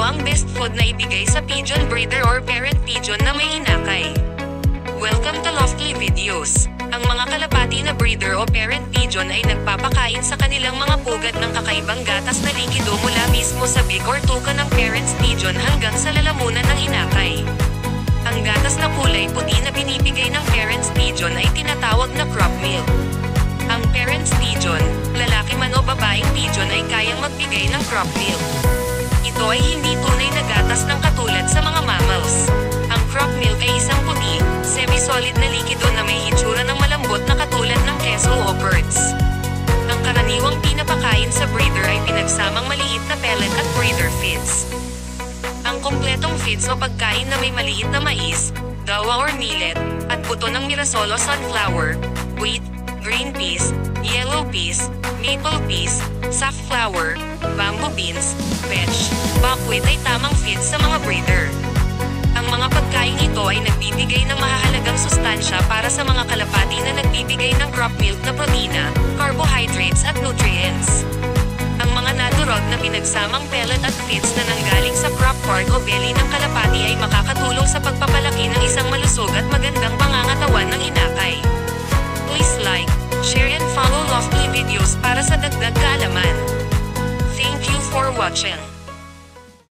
ang best food na ibigay sa pigeon breeder or parent pigeon na may inakay? Welcome to Loftly Videos. Ang mga kalapati na breeder o parent pigeon ay nagpapakain sa kanilang mga pugad ng kakaibang gatas na likido mula mismo sa beak or tuka ng parents pigeon hanggang sa lalamunan ng inakay. Ang gatas na kulay puti na binibigay ng parents pigeon ay tinatawag na crop milk. Ang parents pigeon, lalaki man o babaeng pigeon ay kayang magbigay ng crop milk. Ito ay hindi tunay na gatas ng katulad sa mga mammals. Ang crop milk ay isang puti, semi-solid na likido na may itsura ng malambot na katulad ng keso o curds. Ang karaniwang pinapakain sa breeder ay pinagsamang maliit na pellet at breeder feeds. Ang kompletong feeds o pagkain na may maliit na mais, dawa or millet, at buto ng mirasol o sunflower, wheat, green peas, yellow peas, maple peas, safflower, bamboo beans, vetch, buckwheat ay tamang feeds sa mga breeder. Ang mga pagkain ito ay nagbibigay ng mahahalagang sustansya para sa mga kalapati na nagbibigay ng crop milk na protina, carbohydrates at nutrients. Ang mga naturog na pinagsamang pellet at feeds na nanggaling sa crop part o belly ng kalapati ay makakatulong sa pagpapalaki ng isang malusog at magandang pangangatawan ng inakay. Please like, share and follow Loftly Videos para sa dagdag kaalaman. Thank you for watching.